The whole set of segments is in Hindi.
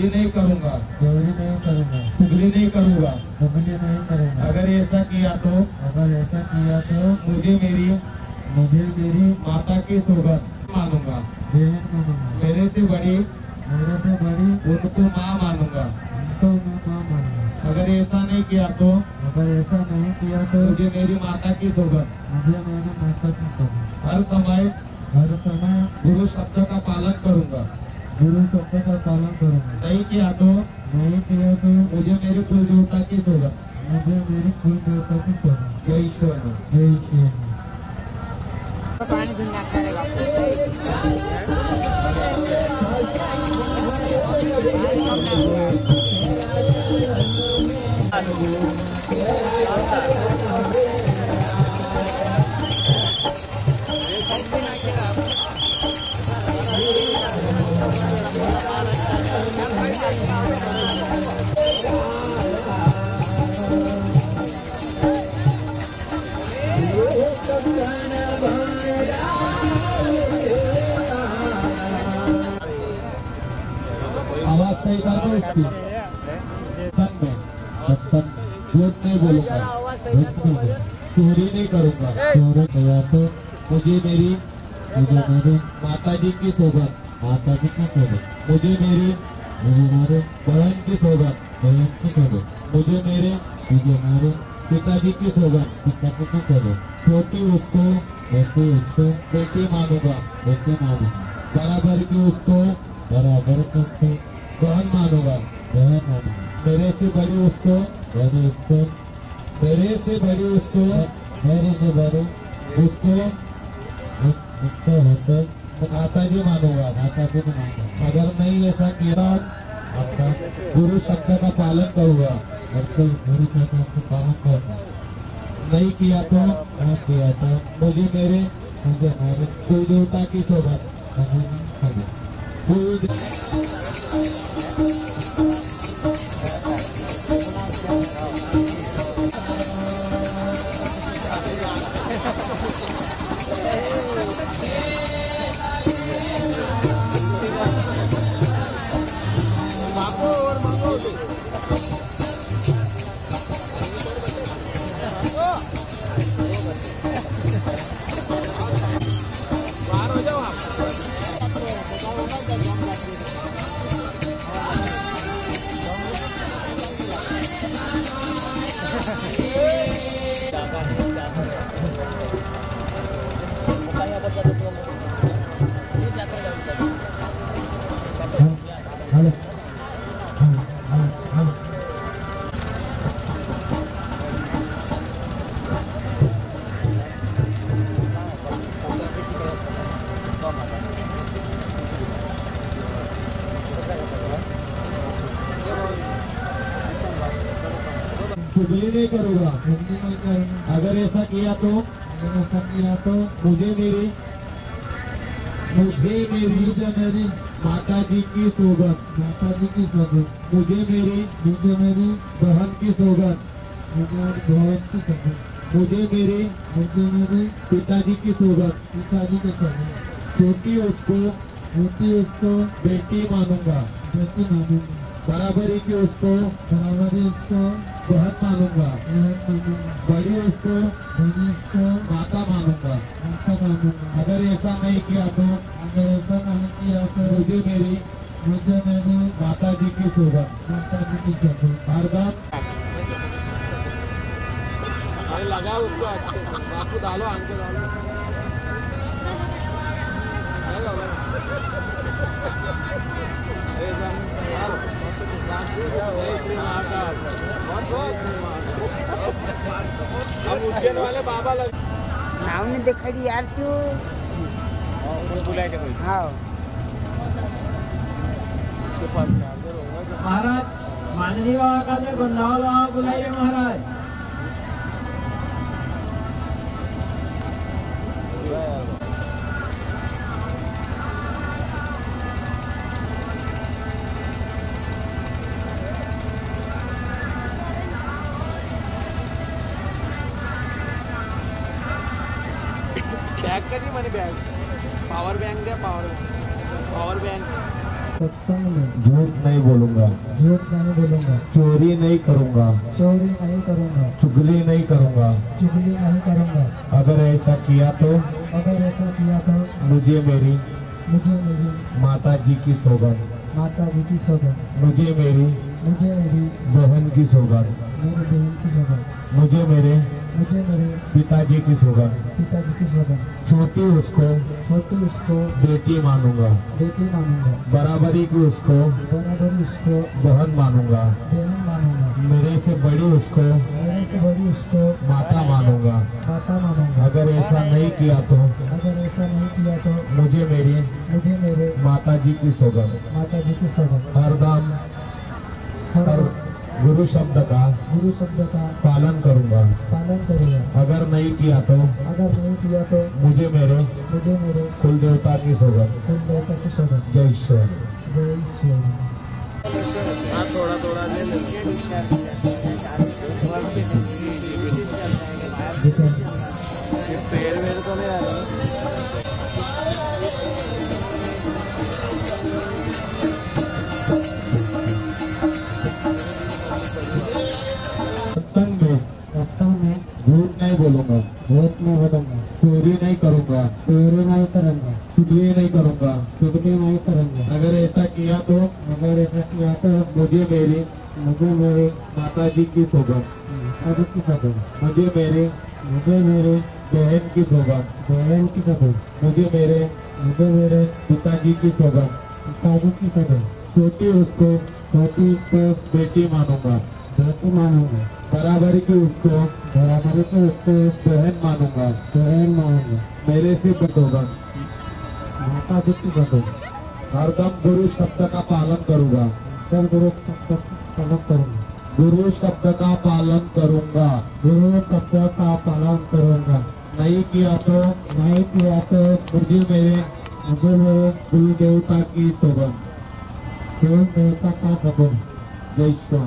चोरी नहीं करूँगा, चोरी नहीं करूँगा, चुगली नहीं करूँगा। चुगली नहीं करूँगा। अगर ऐसा किया तो मुझे मेरी माता की सौगंध मानूंगा। बहन मानूंगा। मेरे से बड़ी उनको माँ मानूंगा। अगर ऐसा नहीं किया तो मुझे मेरी माता की सौगंध। हर समय गुरु शब्द का पालन करूंगा। नहीं किया तो मुझे मेरे कुल देवता की सौगंध। जय ईश्वर। पानी धुलना करेगा। आवाज सही कर दो इसकी। झूठ नहीं बोलूंगा, चोरी नहीं करूंगा। मुझे मेरी माता जी की सौगंध। मुझे मेरी बहन की सौगंध। मुझे मेरे पिताजी की सौगंध। छोटी उसको बेटी मानूंगा। बराबर की उसको बहन मानूंगा। मेरे से बड़ी उसको माता जी मानूंगा। अगर नहीं ऐसा किया गुरु शब्द का पालन करूंगा। नहीं किया तो मुझे मेरे कुल देवता की सौगंध। चुगली नहीं करूँगा। अगर ऐसा किया तो मुझे मेरी माता जी की सौगंध। मुझे मेरी बहन की सौगंध। मुझे मेरे पिताजी की सौगंध। छोटी उसको बेटी मानूंगा। बराबरी की उसको बहन मानूंगा। बड़ी उसको माता मानूंगा। अगर ऐसा नहीं किया तो मुझे मेरी माता जी की सौगंध। हर बात लगा उसको बापू डालो आंके डालो हम उज्जैन वाले बाबा लग नाव ने देखाडी यार चू बुलाए थे कोई हाँ इसके पास चार्जर होगा महाराज माननीय का गुंडावल बुलाइए महाराज। बॅग कधी म्हणे बॅग पॉवर बँक द्या पॉवर बँक सत्संग में झूठ नहीं बोलूंगा, झूठ नहीं बोलूंगा, चोरी नहीं करूंगा, चोरी नहीं करूंगा, चुगली नहीं करूंगा। चुगली नहीं करूंगा। अगर ऐसा किया तो अगर ऐसा किया तो मुझे मेरी माता जी की सौगंध, माता जी की सौगंध, मुझे मेरी बहन की सौगंध, मेरी बहन की सौगंध, मुझे मेरे पिताजी की सौगंध। पिताजी की सौगंध। छोटी उसको बेटी मानूंगा, बेटी मानूंगा, बराबरी की उसको बराबरी उसको बहन मानूंगा, बहन मानूंगा, मेरे से बड़ी उसको माता मानूंगा। माता मानूंगा। अगर ऐसा नहीं किया तो मुझे मेरे माता जी की सौगंध। माता जी की सौगंध। हरदम हर गुरु शब्द का पालन करूंगा। अगर नहीं किया तो मुझे मेरे कुल देवता की सौगंध। जय ईश्वर। जय ईश्वर। हाँ थोड़ा थोड़ा ले लो। ये पेड़ वेड़ तो नहीं आ रहा। सत्संग में झूठ नहीं बोलूंगा, चोरी नहीं करूंगा, चुगली नहीं करूंगा। अगर ऐसा किया तो मुझे मेरी माता जी की सौगंध, मुझे मेरे बहन की सौगंध, मुझे मेरे पिताजी की सौगंध। छोटी उसको बेटी मानूंगा, बराबरी की उसको बहन मानूंगा, मेरे से सौगंध। माता जी की सौगंध। हरदम गुरु शब्द का पालन करूंगा, गुरु शब्द का पालन करूंगा। गुरु शब्द का पालन करूंगा। नहीं किया तो मुझे मेरे कुल देवता की सौगंध। जय ईश्वर।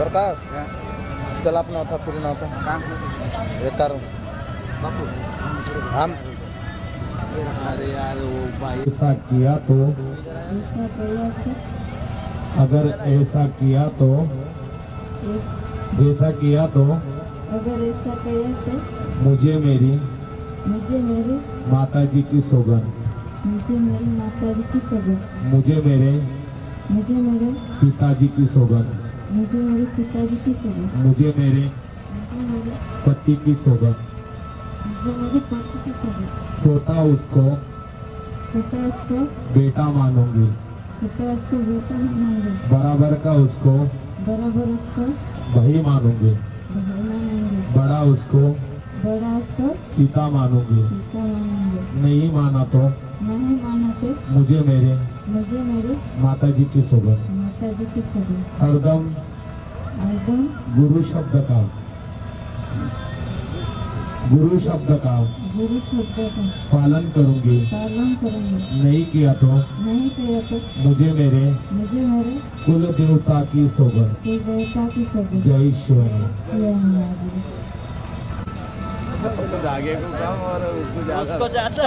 प्रकाश चल अपना होता फिर ना होता एक कारण हम अरे यार वो भाई ऐसा किया तो अगर ऐसा किया तो अगर ऐसा किया तो मुझे मेरी माता जी की सौगंध, मुझे मेरी माता जी की सौगंध, मुझे मेरे पिताजी की सौगंध, मुझे मेरे पिताजी की सौगंध, मुझे मेरे पति की सौगंध। मुझे मेरे पति की सौगंध। छोटा उसको बेटा मानूंगी, बराबर का उसको भाई मानूंगी, बड़ा उसको बड़ा उसको पिता मानूंगी। पिता मानूंगी। नहीं माना तो नहीं माना तो मुझे मेरे माता जी की सोबत माता जी की सौगंध हरदम गुरु शब्द का पालन करूंगी। नहीं किया तो मुझे मेरे कुल देवता की सोबत। जय श्री धागे को कम और उसको ज्यादा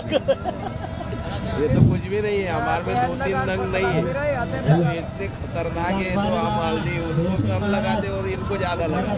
ये तो कुछ भी नहीं है, हमारे में 2-3 नंग नहीं है, तो इतने खतरनाक है। तो हम हल्दी उसको कम लगाते और इनको ज्यादा लगाते।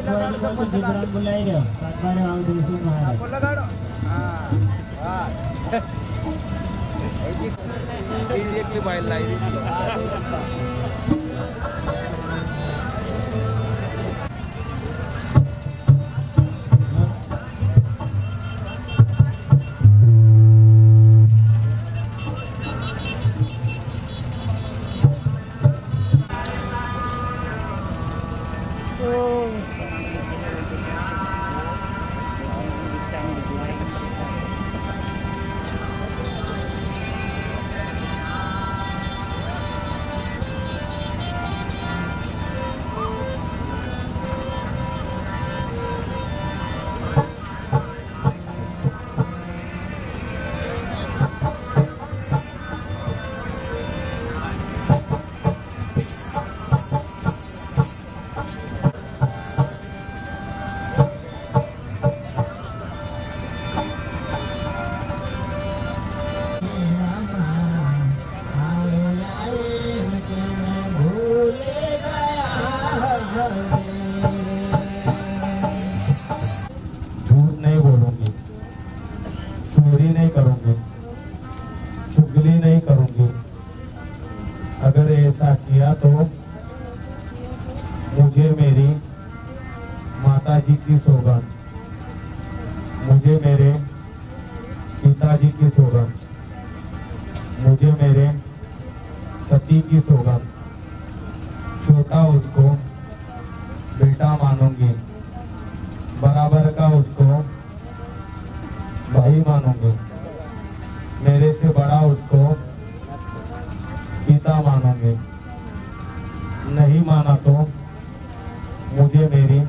झूठ नहीं बोलूंगी, चोरी नहीं करूंगी, चुगली नहीं करूंगी। अगर ऐसा किया तो मुझे मेरी माता जी की सौगंध, मुझे मेरे पिताजी की सौगंध, मुझे मेरे पति की सौगंध। छोटा उसको बेटा मानूंगी, बराबर का उसको भाई मानूंगी, मेरे से बड़ा उसको पिता मानूंगी। नहीं माना तो मुझे मेरी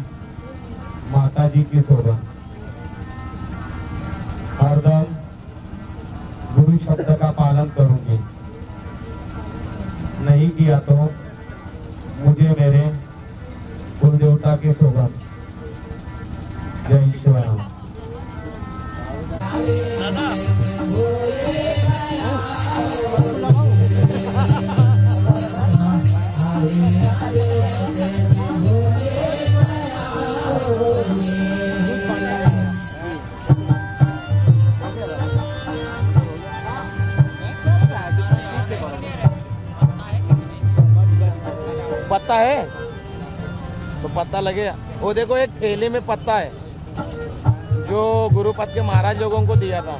माता जी की सौगंध हरदम गुरु शब्द का पालन करूंगी। नहीं किया तो मुझे मेरे कुल देवता की सौगंध। जय श्री राम। पत्ता है तो पत्ता लगेगा। वो देखो एक थैली में पत्ता है जो गुरुपद के महाराज लोगों को दिया था।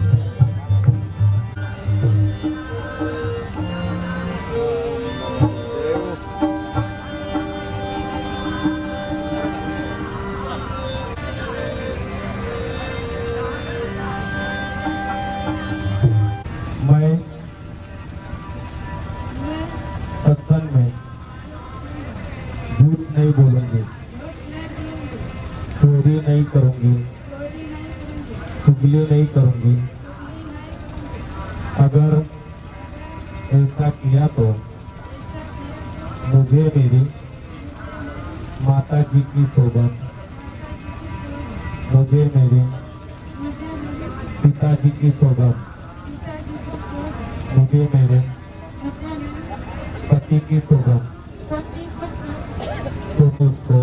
मैं सत्संग में झूठ नहीं बोलूंगी, चोरी नहीं करूंगी, चुगली नहीं करूंगी। अगर ऐसा किया तो मुझे मेरी माता जी की सौगंध, मुझे मेरे पिताजी की सौगंध, मुझे मेरे पति की सौगंध। तो उसको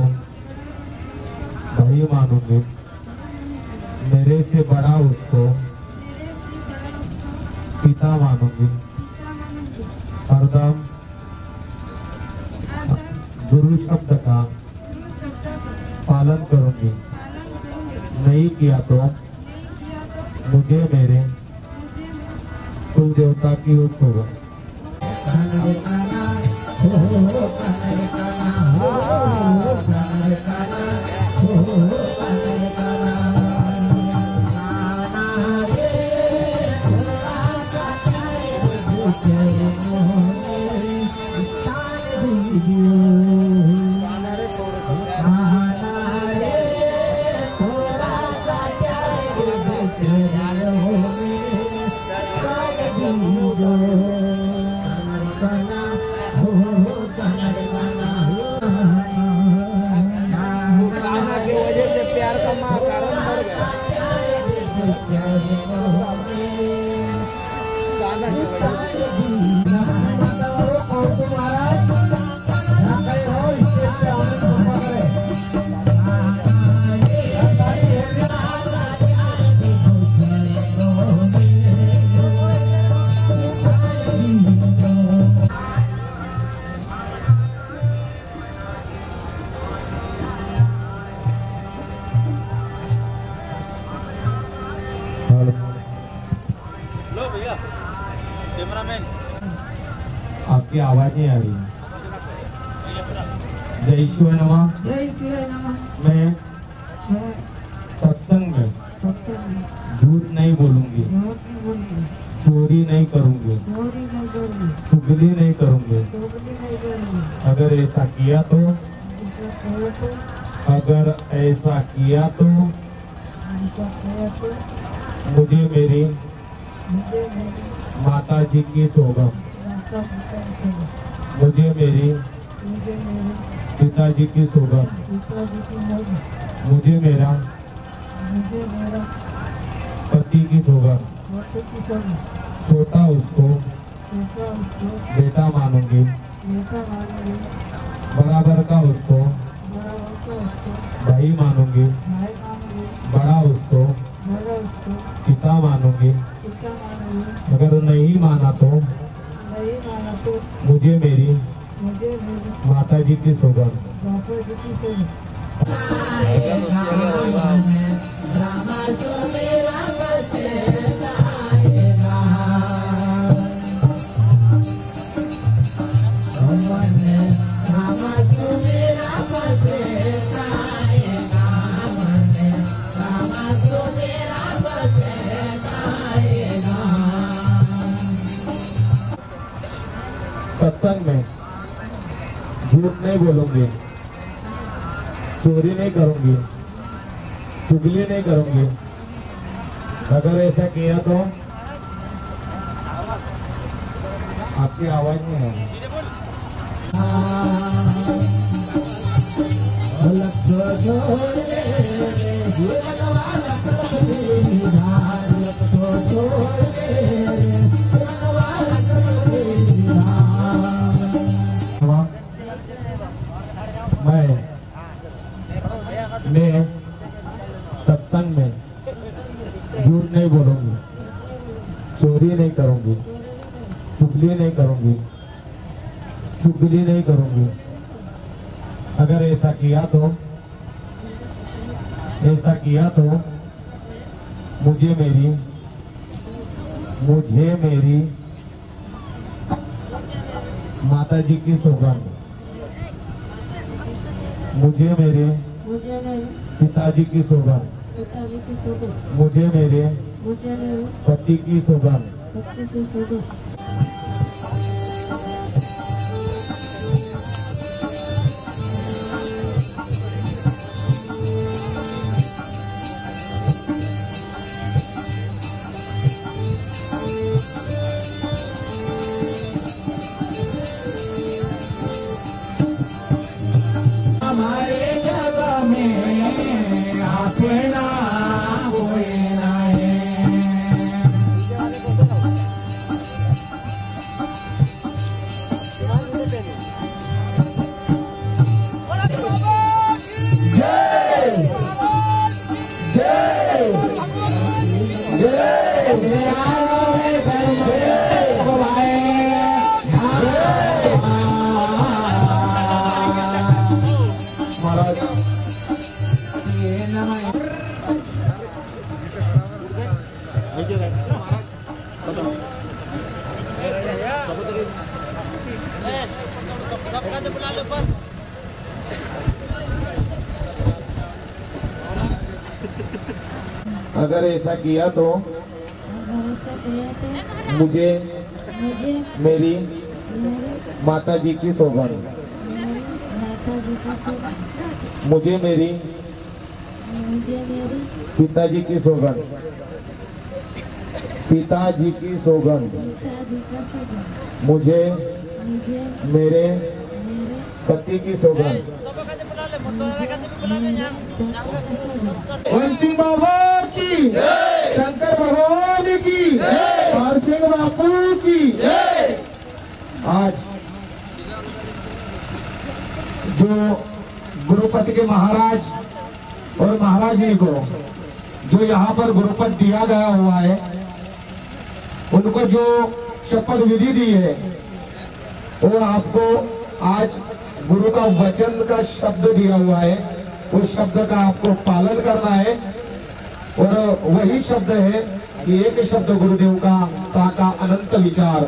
भाई मानूंगी, मेरे से बड़ा उसको पिता मानूंगी। हरदम गुरु शब्द का पालन करूंगी। नहीं किया तो मुझे मेरे कुल देवता की ओर सौगंध। आपकी आवाज नहीं आ रही है। जय शिव नमः। जय श्री नमः। मैं सत्संग में झूठ नहीं बोलूंगी, चोरी नहीं करूंगी, चुगली नहीं करूंगी। अगर ऐसा किया तो मुझे मेरी माता जी की सौगंध, मुझे मेरी पिताजी की सौगंध, मुझे मेरा पति की सौगंध, छोटा उसको बेटा मानूंगी, बराबर का उसको भाई मानूंगी, बड़ा उसको पिता मानूंगी। अगर नहीं माना तो मुझे मेरी माता जी की सौगंध। सत्संग में झूठ नहीं बोलूंगी, चोरी नहीं करूंगी, चुगली नहीं करूंगी। अगर ऐसा किया तो आपकी आवाज नहीं है। मैं सत्संग में झूठ नहीं बोलूंगी, चोरी नहीं करूंगी, चुगली नहीं करूंगी, चुगली नहीं करूंगी। अगर ऐसा किया तो मुझे मेरी माता जी की सौगंध, मुझे मेरे पिताजी की सौगंध, मुझे मेरे पति की सौगंध। अगर ऐसा किया तो मुझे मेरी माता जी की सौगंध, मुझे मेरी पिताजी की सौगंध, पिताजी की सौगंध, मुझे मेरे पति की सौगंध। सिंह भगवान की, शंकर भगवान की, और सिंह बापू की। आज जो गुरुपद के महाराज और महाराजी को जो यहाँ पर गुरुपद दिया गया हुआ है, उनको जो शपथ विधि दी है, वो आपको आज गुरु का वचन का शब्द दिया हुआ है, उस शब्द का आपको पालन करना है। और वही शब्द है कि एक शब्द गुरुदेव का ताका अनंत विचार,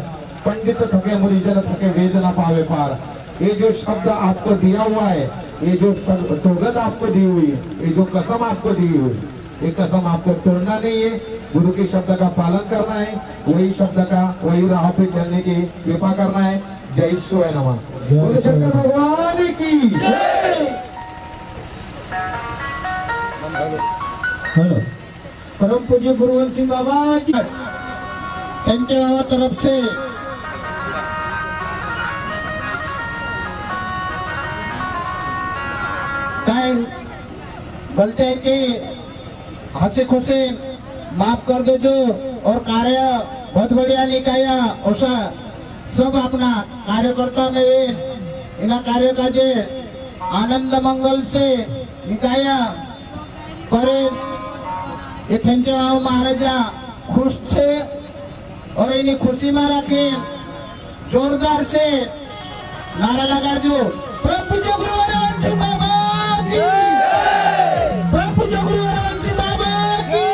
पंडित थके मुरीजन थके वेद न पावे पार। ये जो शब्द आपको दिया हुआ है, ये जो सौगंध आपको दी हुई है, ये जो कसम आपको दी हुई है, ये कसम आपको तोड़ना नहीं है, गुरु के शब्द का पालन करना है, वही शब्द का वही राह पे चलने की कृपा करना है। जय शिवाय नमः। बोलो शंकर भगवान की जय। हेलो, परम पूज्य गुरुवंश सिंह बाबा की त्यांच्या तरफ से काय गलती है कि हंसे खुशी माफ कर दो जो, और कार्य बहुत बढ़िया निकाया ऐसा सब अपना कार्यकर्ता में इन कार्य का जे आनंद मंगल से निकाया करे। ये थैंक्यू महाराजा खुश थे और इन्हें खुशी में रखे। जोरदार से नारा लगा दो, प्रभु जो गुरु हरवंश बाबा की, प्रभु जो गुरु हरवंश बाबा की,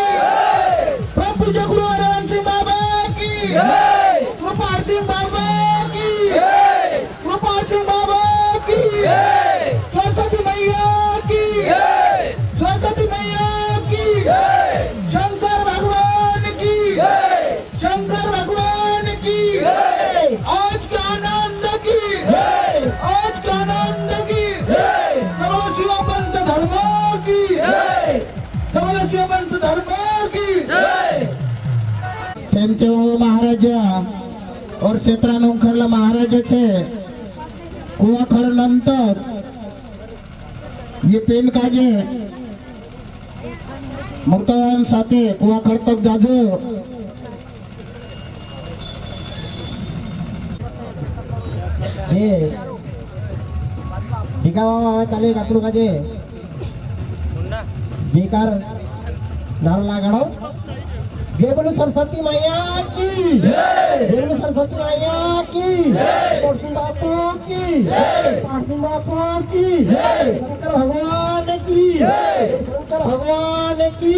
प्रभु जो गुरु हरवंश बाबा की, कृपाल सिंह बाबा की, कृपाल सिंह बाबा की, सरस्वती मैया की, सरस्वती मैया की, शंकर भगवान की, शंकर भगवान की, आज के आनंद की, आज के आनंद की, कमल शिवपंथ धर्म की, कमल शिवपंथ धर्म की। थैंक्यू महाराजा और क्षेत्रानुखरला महाराजाचे कुवाखळ नंतर ये पेन काजे मुक्तान साथे कुवाखळ तक जाजो। ताले कापू काजे जेकार नारा लगाड़ो। जय बोलो सरस्वती मैया की, जय बोलो सरस्वती मैया की, सिंह बापू की, सिंह बापू की, शंकर भगवान की, शंकर भगवान की।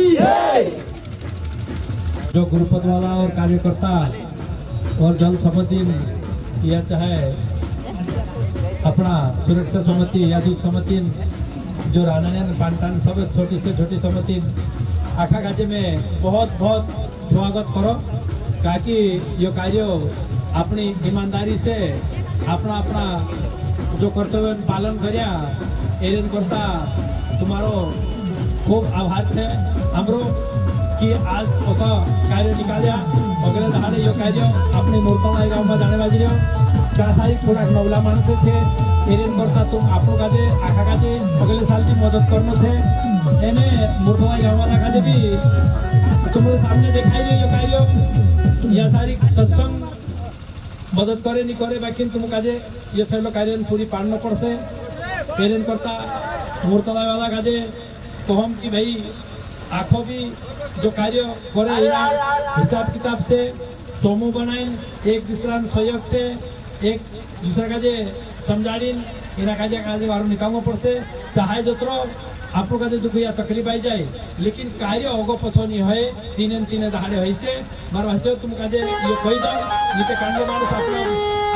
जो गुरुपद वाला और कार्यकर्ता और जन समिति या चाहे अपना सुरक्षा समिति या दूध समिति जो रानायन पानटान सब छोटी से छोटी समिति आखा गाजे में बहुत बहुत स्वागत करो। ताकि ये कार्य अपनी ईमानदारी से अपना अपना जो कर्तव्य पालन करिया एरन करता तुम्हारो खूब आभार है हमरो कि आज ऐसा कार्य निकालिया। अगले दहाड़े यो कार्य अपनी मूर्तों गाँव में जाने बाजी चासाई थोड़ा नवला मानस है एरन करता तुम आपको काजे आखा काजे अगले साल की मदद करनो थे एने मूर्तों गाँव वाला काजे भी तुम्हारे सामने दिखाई दे यो कार्य या सारी सत्संग मदद करे नहीं करे बाकी तुम काजे ये थैलो कार्य पूरी पालना पड़से एरन करता मूर्तों वाला काजे तो हम की भाई आँखों भी जो कार्य करे हिसाब किताब से समूह बनाए एक दूसरा सहयोग से एक दूसरा का जे समझाड़ीन इना काजे वारू निकालना पड़से चाहे जोतरो आपको का दुख या तकलीफ आई जाए लेकिन कार्य अगो पछो नहीं है तीन तीन दहाड़े है से मार वास्ते तुम काजे ये कोई दो नीचे कांडो मानस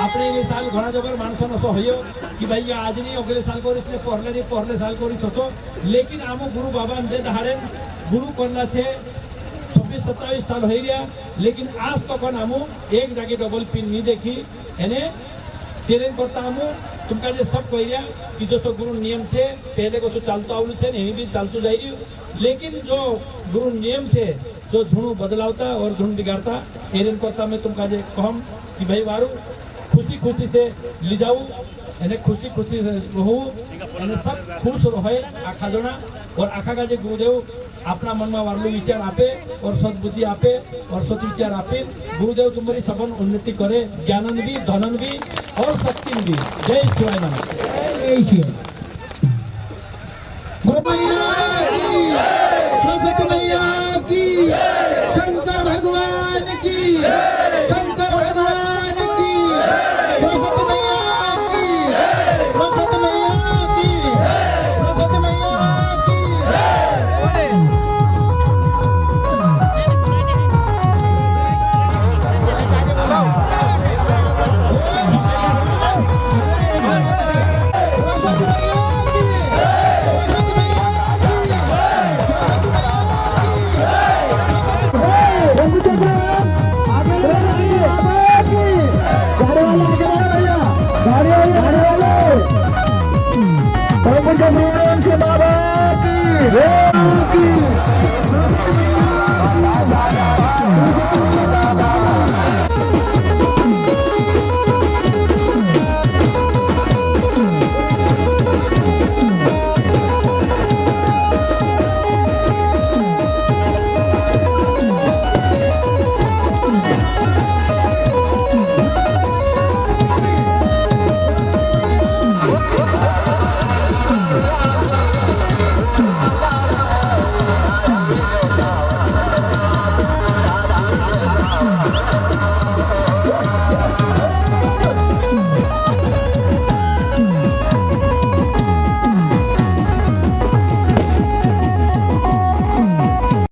आपने ये साल घना जबर मानसो नसो होयो कि भाई ये आज नहीं अगले साल को इसने पहले साल को सोचो लेकिन आमो गुरु बाबा दे दहाड़े गुरु करना थे 26-27 साल हो गया लेकिन आज तक आमो एक जाके डबल पिन नहीं देखी एने तेरे करता आमो तुमका जे सब कह दिया कि जो तो गुरु नियम से पहले को तो चालतो आवलू थे नहीं भी चालतो जाएगी लेकिन जो गुरु नियम से जो धुनु बदलावता और धुन बिगाड़ता एरन करता मैं तुमका जे कहम कि भाई वारू खुशी खुशी से ले जाऊ एने खुशी खुशी से रहू एने सब खुश रहे आखा जना और आखा का जे गुरुदेव अपना मन में वारलू विचार आपे और सद्बुद्धि आपे और सत विचार आपे गुरुदेव तुम्हारी सबन उन्नति करे ज्ञानन भी धनन भी और शक्ति भी। जय शिवाय नमः। जय शिव। सरस्वती मैया की, शंकर भगवान की, शंकर भगवान की, सरस्वती मैया की, सरस्वती मैया की, सरस्वती मैया की। की